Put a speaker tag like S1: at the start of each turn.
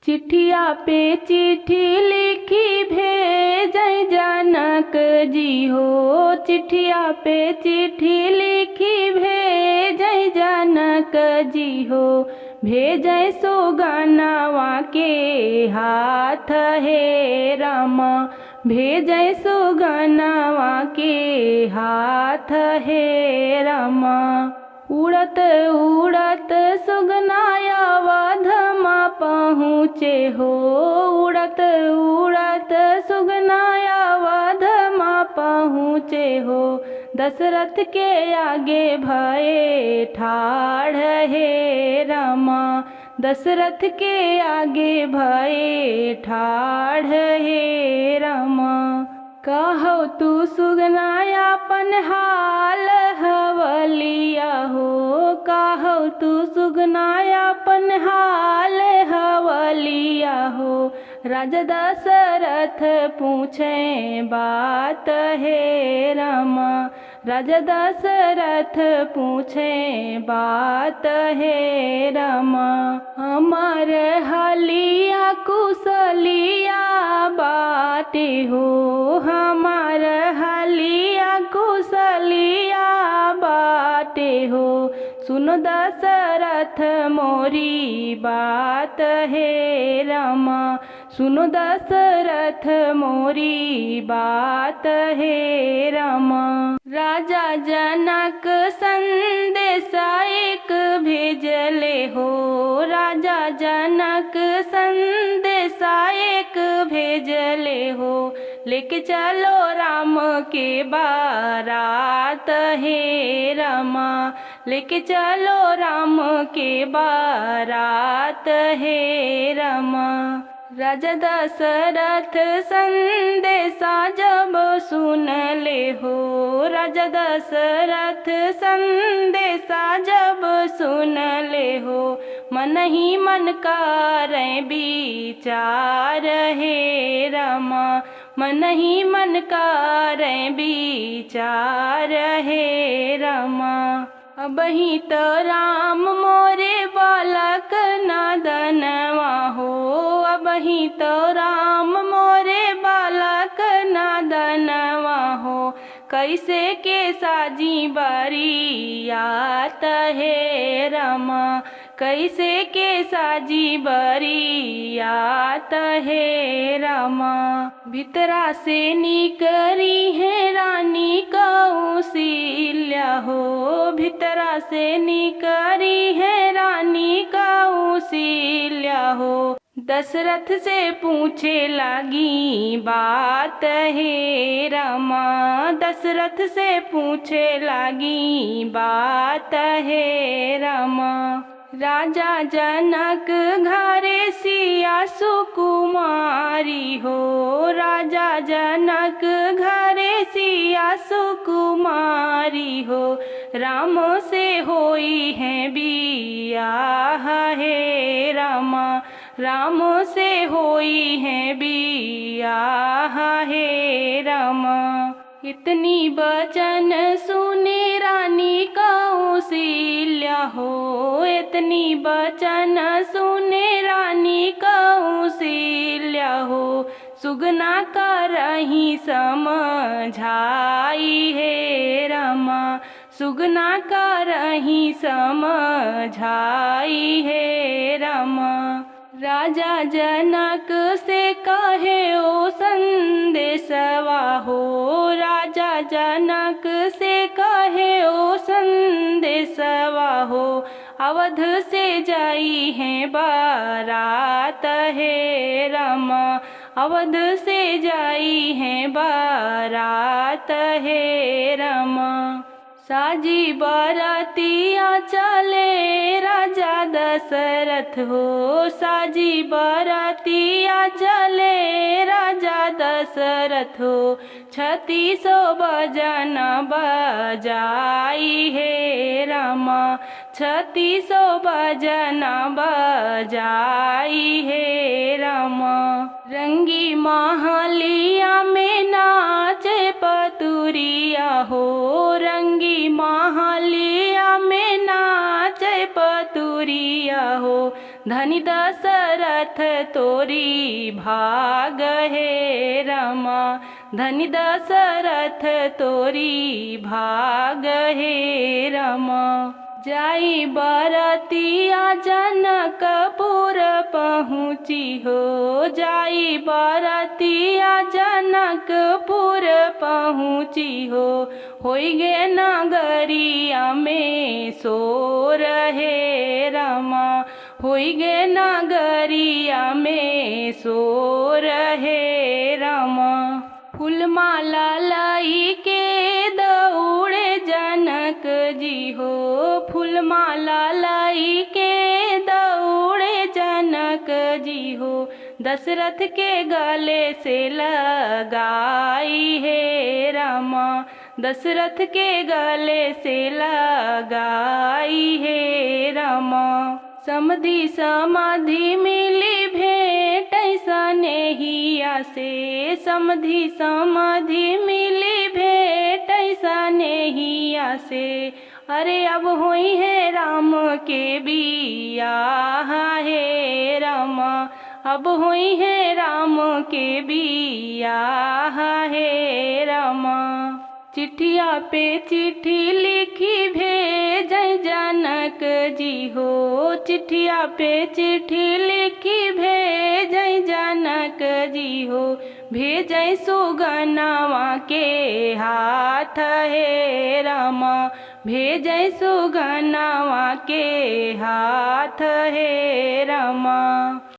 S1: चिट्ठिया पे चिट्ठी लिखी भेजै जनक जी हो, चिट्ठिया पे चिट्ठी लिखी भेजै जनक जी हो, भेजै सुगनवा के हाथ हे रामा, भेजै सुगनवा के हाथ हे रामा। उड़त उड़त सुगनाया अवधमा पहुँचे हो, उड़त उड़त सुगनाया अवधमा पहुँचे हो, दशरथ के आगे भये ठाड़ हे रामा, दशरथ के आगे भये ठाड़ हे रामा। कहो तू सुगनाया अपन हाल हवलिया हो, कहो तू सुगनाया अपन हाल हवलिया हो, राजा दशरथ पूछे बात हे रामा, राजा दशरथ पूछे बात हे रामा। हमर हलिया कुशलिया बाटे हो, हमार हलिया कुशलिया बाटे हो, सुनो दशरथ मोरी बात हे रामा, सुनो दशरथ मोरी बात हे रामा। राजा जनक संदेशा एक भेजले हो, राजा जनक संदेशा एक भेजले हो, लेके चलो राम के बारात हे रामा, लेके चलो राम के बारात हे रामा। राजा दशरथ संदेशा जब सुन ले हो, राजा दशरथ संदेशा जब सुन ले हो, मन ही मन करे विचार हे रामा, मन ही मन करे विचार हे रामा। अबही तो राम मोरे बालक नादनवा हो, अबही तो राम मोरे बालक नादनवा हो, कैसे के साजी बरियात हे रामा, कैसे के साजी बरियात हे रामा। भितरा से निकरी है रानी कौशल्या हो, भितरा से निकरी है रानी कौशल्या हो, दशरथ से पूछे लगी बात हे रामा, दशरथ से पूछे लगी बात हे रामा। राजा जनक घरे सिया सुकुमारी हो, राजा जनक घरे सिया सुकुमारी हो, राम से होई है बियाह हे रामा, राम से होई है बियाह हे रामा। इतनी बचन सुने रानी कौशल्या हो, इतनी बचन सुने रानी कौशल्या हो, सुगना करही समझाई हे रामा, सुगना करही समझाई हे रामा। राजा जनक से कहे ओ संदेशवा हो, राजा जनक से कहे ओ संदेशवा हो, अवध से जाई है बारात हे रामा, अवध से जाई है बारात हे रामा। साजी बारातिया चले राजा दशरथ हो, साजी बारातिया चले राजा दशरथ हो, 36 बजन बजाई हे रामा, 36 बजन बजाई हे रामा। रंगी महलिया में नाचे पतुरिया हो, रंगी महलिया में नाचे पतुरिया हो, धनी दशरथ तोरी भाग हे रामा, धनी दशरथ तोरी भाग हे रामा। जाई बरतिया जनकपुर पहुँची हो, जाई बरतिया जनकपुर पहुँची हो। होई गे नगरिया में सोर हे रामा, होई गे नगरिया में सोर हे रामा। फूलमाला लाई के दौड़े जनक जी हो, फूलमाला लाई के दौड़े जनक जी हो। दशरथ के गले से लगाई हे रामा, दशरथ के गले से लगाई हे रामा। समधि समाधि मिली भेंट सनेहिया से, समधि समाधि मिली भेंट सनेहिया से। अरे अब हुई है राम के बियाह हे रामा, अब हुई है राम के बियाह हे रामा। चिट्ठिया पे चिट्ठी लिखी भेज जनक जी हो, चिट्ठिया पे चिट्ठी लिखी भेज जनक जी हो। भेज सुगनवा के हाथ हे रामा, भेज सुगनवा के हाथ हे रामा।